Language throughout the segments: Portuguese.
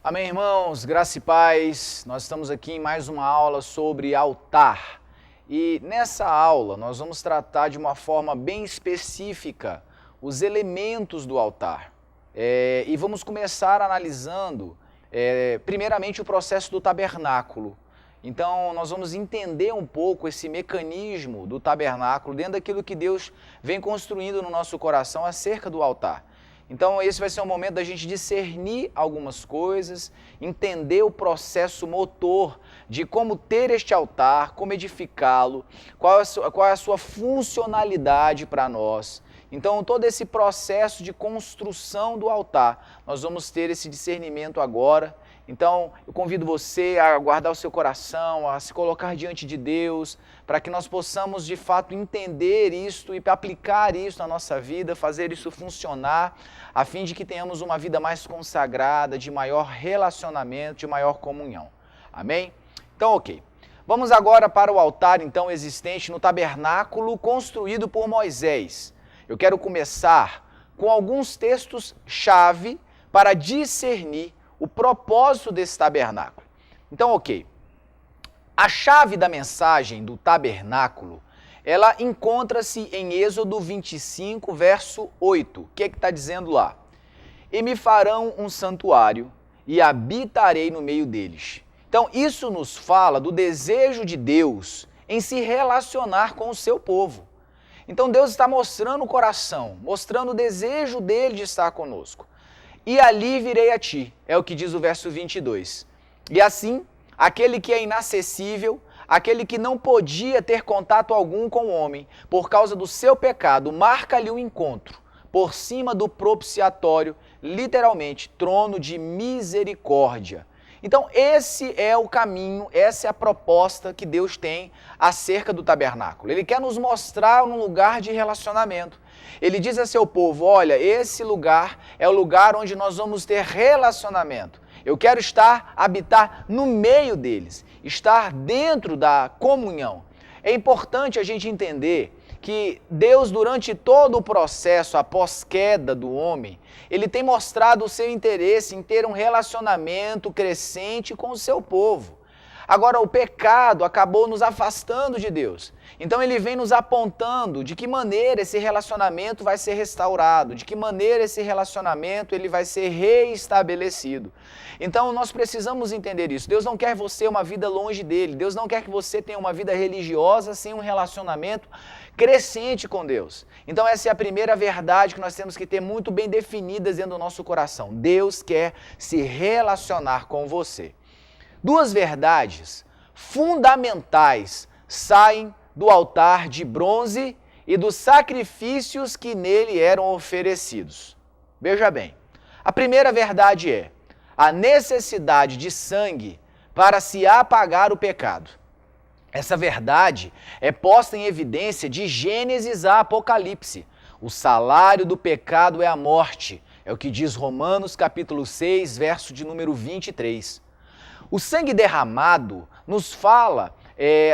Amém, irmãos, graça e paz. Nós estamos aqui em mais uma aula sobre altar. E nessa aula nós vamos tratar de uma forma bem específica os elementos do altar. E vamos começar analisando, primeiramente, o processo do tabernáculo. Então, nós vamos entender um pouco esse mecanismo do tabernáculo dentro daquilo que Deus vem construindo no nosso coração acerca do altar. Então, esse vai ser um momento da gente discernir algumas coisas, entender o processo motor de como ter este altar, como edificá-lo, qual é a sua funcionalidade para nós. Então, todo esse processo de construção do altar, nós vamos ter esse discernimento agora. Então, eu convido você a guardar o seu coração, a se colocar diante de Deus, para que nós possamos de fato entender isto e aplicar isso na nossa vida, fazer isso funcionar, a fim de que tenhamos uma vida mais consagrada, de maior relacionamento, de maior comunhão. Amém? Então, ok. Vamos agora para o altar, então, existente no tabernáculo construído por Moisés. Eu quero começar com alguns textos-chave para discernir o propósito desse tabernáculo. Então, ok. A chave da mensagem do tabernáculo, ela encontra-se em Êxodo 25, verso 8. O que está dizendo lá? E me farão um santuário e habitarei no meio deles. Então, isso nos fala do desejo de Deus em se relacionar com o seu povo. Então, Deus está mostrando o coração, mostrando o desejo dele de estar conosco. E ali virei a ti, é o que diz o verso 22. E assim, aquele que é inacessível, aquele que não podia ter contato algum com o homem, por causa do seu pecado, marca-lhe o encontro, por cima do propiciatório, literalmente, trono de misericórdia. Então, esse é o caminho, essa é a proposta que Deus tem acerca do tabernáculo. Ele quer nos mostrar um lugar de relacionamento. Ele diz a seu povo, olha, esse lugar é o lugar onde nós vamos ter relacionamento. Eu quero habitar no meio deles, estar dentro da comunhão. É importante a gente entender que Deus, durante todo o processo, após queda do homem, Ele tem mostrado o seu interesse em ter um relacionamento crescente com o seu povo. Agora, o pecado acabou nos afastando de Deus. Então, Ele vem nos apontando de que maneira esse relacionamento vai ser restaurado, de que maneira esse relacionamento ele vai ser reestabelecido. Então, nós precisamos entender isso. Deus não quer você uma vida longe dEle. Deus não quer que você tenha uma vida religiosa sem um relacionamento crescente com Deus. Então, essa é a primeira verdade que nós temos que ter muito bem definidas dentro do nosso coração. Deus quer se relacionar com você. Duas verdades fundamentais saem do altar de bronze e dos sacrifícios que nele eram oferecidos. Veja bem, a primeira verdade é a necessidade de sangue para se apagar o pecado. Essa verdade é posta em evidência de Gênesis a Apocalipse. O salário do pecado é a morte, é o que diz Romanos capítulo 6, verso de número 23. O sangue derramado nos fala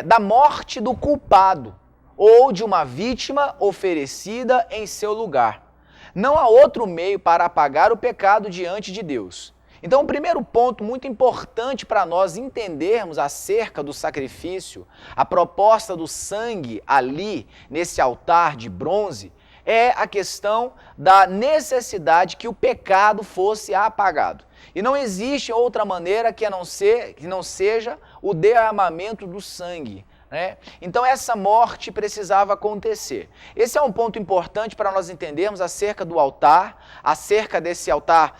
da morte do culpado ou de uma vítima oferecida em seu lugar. Não há outro meio para apagar o pecado diante de Deus. Então, o primeiro ponto muito importante para nós entendermos acerca do sacrifício, a proposta do sangue ali, nesse altar de bronze, é a questão da necessidade que o pecado fosse apagado. E não existe outra maneira que não seja o derramamento do sangue. Então essa morte precisava acontecer. Esse é um ponto importante para nós entendermos acerca do altar, acerca desse altar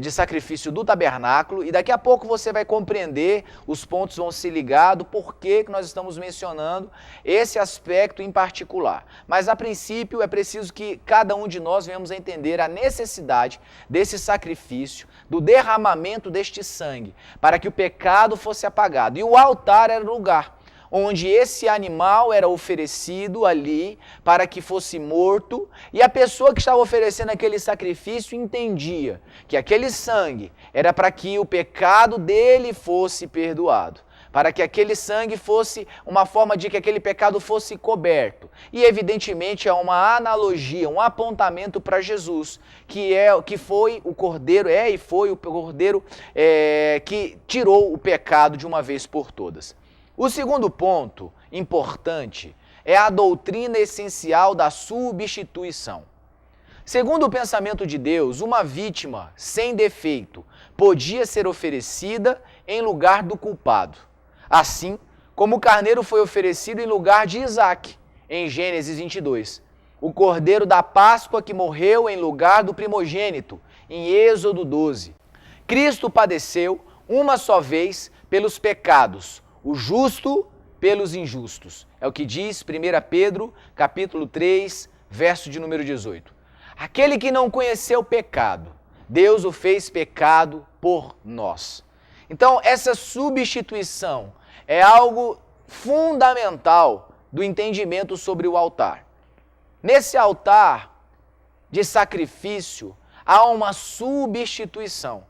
de sacrifício do tabernáculo, e daqui a pouco você vai compreender, os pontos vão se ligar do porquê que nós estamos mencionando esse aspecto em particular. Mas a princípio é preciso que cada um de nós venhamos a entender a necessidade desse sacrifício, do derramamento deste sangue, para que o pecado fosse apagado. E o altar era o lugar onde esse animal era oferecido ali para que fosse morto, e a pessoa que estava oferecendo aquele sacrifício entendia que aquele sangue era para que o pecado dele fosse perdoado. para que aquele sangue fosse uma forma de que aquele pecado fosse coberto. E evidentemente é uma analogia, um apontamento para Jesus, que foi o Cordeiro, que tirou o pecado de uma vez por todas. O segundo ponto importante é a doutrina essencial da substituição. Segundo o pensamento de Deus, uma vítima sem defeito podia ser oferecida em lugar do culpado. Assim como o carneiro foi oferecido em lugar de Isaque, em Gênesis 22. O cordeiro da Páscoa que morreu em lugar do primogênito, em Êxodo 12. Cristo padeceu uma só vez pelos pecados, o justo pelos injustos. É o que diz 1 Pedro, capítulo 3, verso de número 18. Aquele que não conheceu pecado, Deus o fez pecado por nós. Então, essa substituição é algo fundamental do entendimento sobre o altar. Nesse altar de sacrifício, há uma substituição.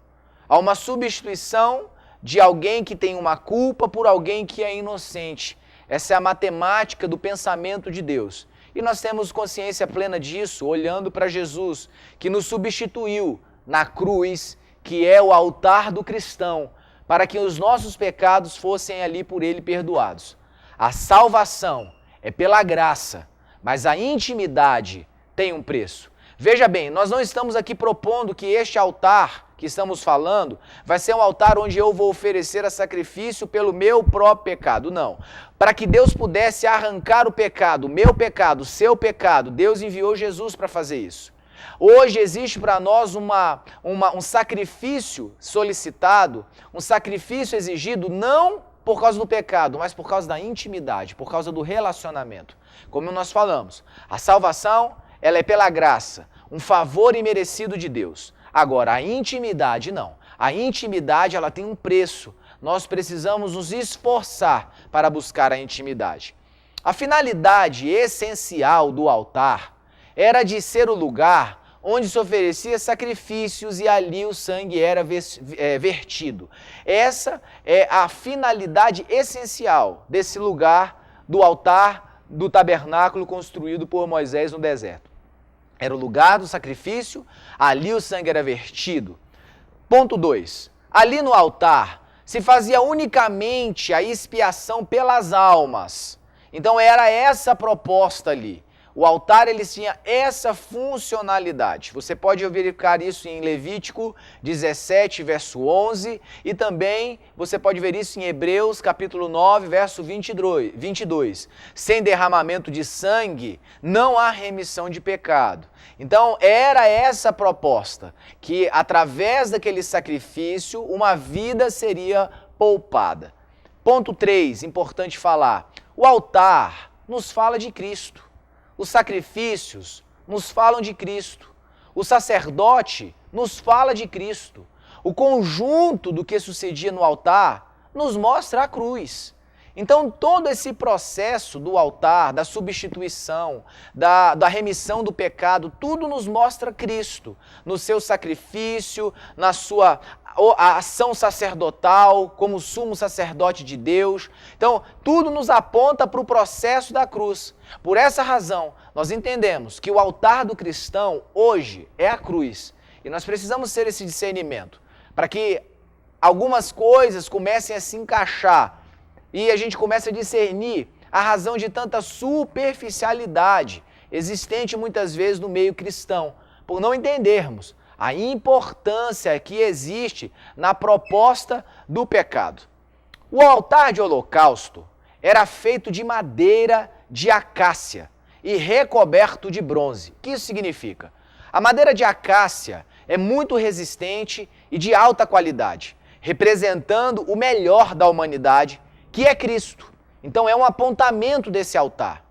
Há uma substituição de alguém que tem uma culpa por alguém que é inocente. Essa é a matemática do pensamento de Deus. E nós temos consciência plena disso, olhando para Jesus, que nos substituiu na cruz, que é o altar do cristão, para que os nossos pecados fossem ali por ele perdoados. A salvação é pela graça, mas a intimidade tem um preço. Veja bem, nós não estamos aqui propondo que este altar que estamos falando vai ser um altar onde eu vou oferecer a sacrifício pelo meu próprio pecado. Não. Para que Deus pudesse arrancar o pecado, o meu pecado, o seu pecado, Deus enviou Jesus para fazer isso. Hoje existe para nós um sacrifício solicitado, um sacrifício exigido não por causa do pecado, mas por causa da intimidade, por causa do relacionamento. Como nós falamos, a salvação ela é pela graça, um favor imerecido de Deus. Agora, a intimidade não. A intimidade ela tem um preço. Nós precisamos nos esforçar para buscar a intimidade. A finalidade essencial do altar era de ser o lugar onde se oferecia sacrifícios e ali o sangue era vertido. Essa é a finalidade essencial desse lugar do altar do tabernáculo construído por Moisés no deserto. Era o lugar do sacrifício, ali o sangue era vertido. Ponto 2. Ali no altar se fazia unicamente a expiação pelas almas. Então era essa a proposta ali. O altar ele tinha essa funcionalidade. Você pode verificar isso em Levítico 17, verso 11, e também você pode ver isso em Hebreus capítulo 9, verso 22. Sem derramamento de sangue, não há remissão de pecado. Então era essa a proposta, que através daquele sacrifício, uma vida seria poupada. Ponto 3, importante falar. O altar nos fala de Cristo. Os sacrifícios nos falam de Cristo. O sacerdote nos fala de Cristo. O conjunto do que sucedia no altar nos mostra a cruz. Então, todo esse processo do altar, da substituição, da remissão do pecado, tudo nos mostra Cristo, no seu sacrifício, na sua ação sacerdotal, como sumo sacerdote de Deus. Então, tudo nos aponta para o processo da cruz. Por essa razão, nós entendemos que o altar do cristão, hoje, é a cruz. E nós precisamos ter esse discernimento, para que algumas coisas comecem a se encaixar e a gente começa a discernir a razão de tanta superficialidade existente muitas vezes no meio cristão, por não entendermos a importância que existe na proposta do pecado. O altar de holocausto era feito de madeira de acácia e recoberto de bronze. O que isso significa? A madeira de acácia é muito resistente e de alta qualidade, representando o melhor da humanidade, que é Cristo. Então é um apontamento desse altar.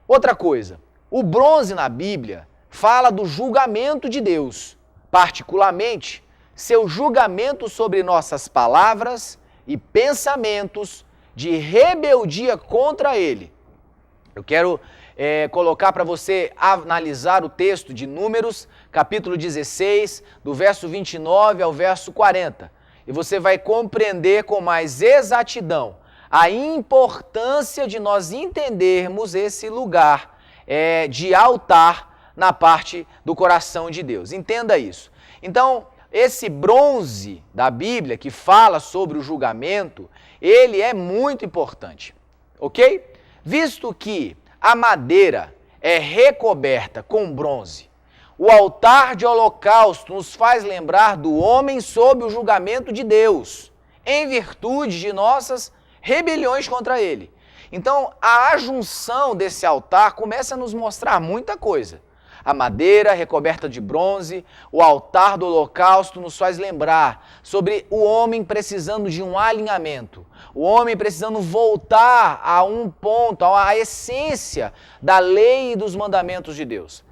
Outra coisa, o bronze na Bíblia fala do julgamento de Deus, particularmente seu julgamento sobre nossas palavras e pensamentos de rebeldia contra Ele. Eu quero colocar para você analisar o texto de Números, capítulo 16, do verso 29 ao verso 40. E você vai compreender com mais exatidão a importância de nós entendermos esse lugar de altar na parte do coração de Deus. Entenda isso. Então, esse bronze da Bíblia que fala sobre o julgamento, ele é muito importante, ok? Visto que a madeira é recoberta com bronze, o altar de holocausto nos faz lembrar do homem sob o julgamento de Deus, em virtude de nossas rebeliões contra ele. Então, a ajunção desse altar começa a nos mostrar muita coisa. A madeira recoberta de bronze, o altar do holocausto nos faz lembrar sobre o homem precisando de um alinhamento, o homem precisando voltar a um ponto, à essência da lei e dos mandamentos de Deus.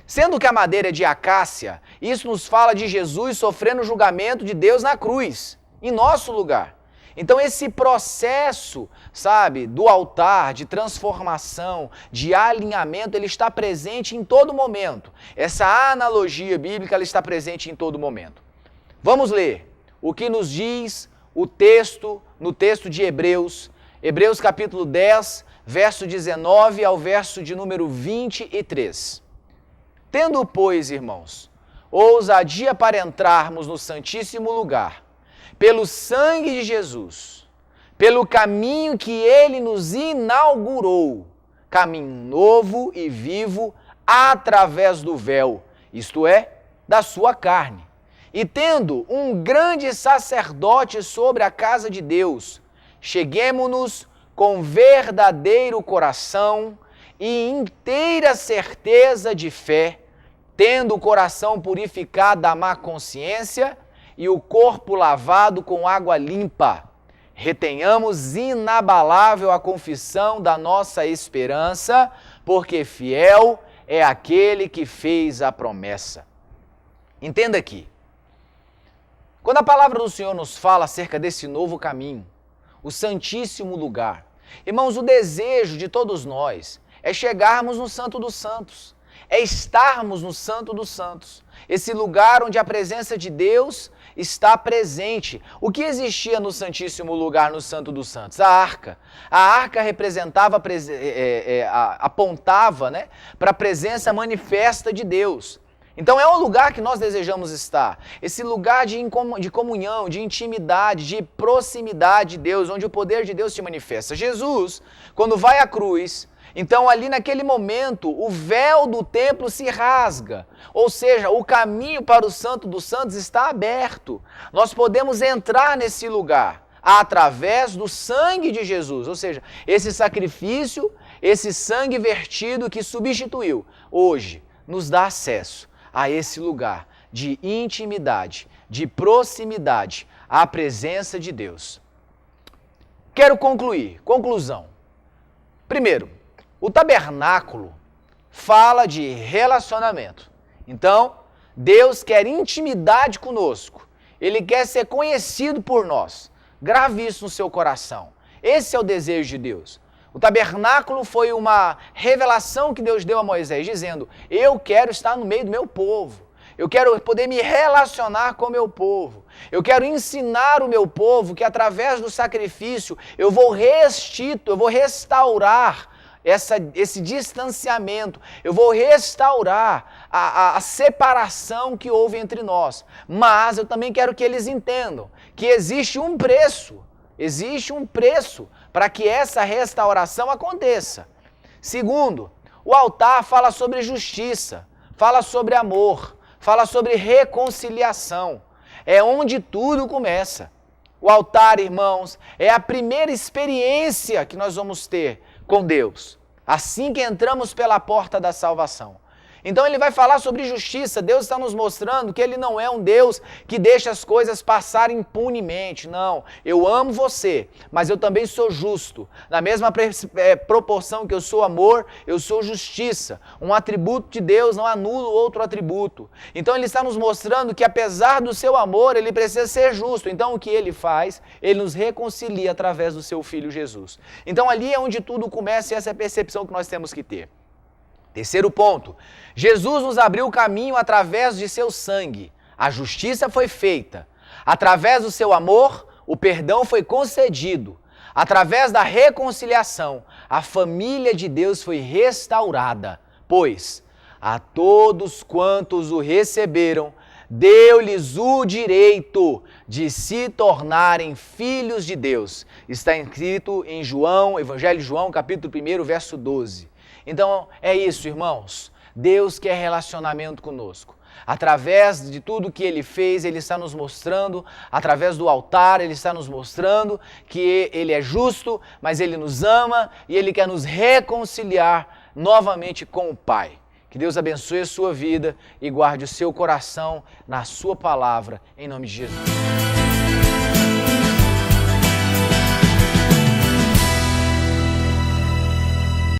Sendo que a madeira é de acácia, isso nos fala de Jesus sofrendo o julgamento de Deus na cruz, em nosso lugar. Então esse processo, sabe, do altar, de transformação, de alinhamento, ele está presente em todo momento. Essa analogia bíblica, ela está presente em todo momento. Vamos ler o que nos diz o texto, no texto de Hebreus, Hebreus capítulo 10, verso 19 ao verso de número 23. Tendo, pois, irmãos, ousadia para entrarmos no Santíssimo Lugar, pelo sangue de Jesus, pelo caminho que ele nos inaugurou, caminho novo e vivo através do véu, isto é, da sua carne. E tendo um grande sacerdote sobre a casa de Deus, cheguemo-nos com verdadeiro coração e inteira certeza de fé, tendo o coração purificado da má consciência e o corpo lavado com água limpa. Retenhamos inabalável a confissão da nossa esperança, porque fiel é aquele que fez a promessa. Entenda aqui. Quando a palavra do Senhor nos fala acerca desse novo caminho, o Santíssimo Lugar, irmãos, o desejo de todos nós é chegarmos no Santo dos Santos, é estarmos no Santo dos Santos, esse lugar onde a presença de Deus está presente. O que existia no Santíssimo Lugar, no Santo dos Santos? A arca. A arca representava, apontava, né, para a presença manifesta de Deus. Então é um lugar que nós desejamos estar. Esse lugar de comunhão, de intimidade, de proximidade de Deus, onde o poder de Deus se manifesta. Jesus, quando vai à cruz, então ali naquele momento o véu do templo se rasga, ou seja, o caminho para o Santo dos Santos está aberto. Nós podemos entrar nesse lugar através do sangue de Jesus, ou seja, esse sacrifício, esse sangue vertido que substituiu, hoje nos dá acesso a esse lugar de intimidade, de proximidade à presença de Deus. Quero concluir. Conclusão. Primeiro, o tabernáculo fala de relacionamento. Então, Deus quer intimidade conosco. Ele quer ser conhecido por nós. Grave isso no seu coração. Esse é o desejo de Deus. O tabernáculo foi uma revelação que Deus deu a Moisés, dizendo: eu quero estar no meio do meu povo. Eu quero poder me relacionar com o meu povo. Eu quero ensinar o meu povo que através do sacrifício eu vou restaurar esse distanciamento, eu vou restaurar a separação que houve entre nós. Mas eu também quero que eles entendam que existe um preço para que essa restauração aconteça. Segundo, o altar fala sobre justiça, fala sobre amor, fala sobre reconciliação. É onde tudo começa. O altar, irmãos, é a primeira experiência que nós vamos ter com Deus, assim que entramos pela porta da salvação. Então ele vai falar sobre justiça. Deus está nos mostrando que ele não é um Deus que deixa as coisas passarem impunemente. Não, eu amo você, mas eu também sou justo. Na mesma proporção que eu sou amor, eu sou justiça. Um atributo de Deus não anula outro atributo. Então ele está nos mostrando que apesar do seu amor, ele precisa ser justo. Então o que ele faz? Ele nos reconcilia através do seu Filho Jesus. Então ali é onde tudo começa e essa é a percepção que nós temos que ter. Terceiro ponto, Jesus nos abriu o caminho através de seu sangue. A justiça foi feita. Através do seu amor, o perdão foi concedido. Através da reconciliação, a família de Deus foi restaurada, pois a todos quantos o receberam, deu-lhes o direito de se tornarem filhos de Deus. Está escrito em João, Evangelho de João, capítulo 1, verso 12. Então é isso, irmãos. Deus quer relacionamento conosco. Através de tudo que Ele fez, Ele está nos mostrando, através do altar, Ele está nos mostrando que Ele é justo, mas Ele nos ama e Ele quer nos reconciliar novamente com o Pai. Que Deus abençoe a sua vida e guarde o seu coração na sua palavra, em nome de Jesus.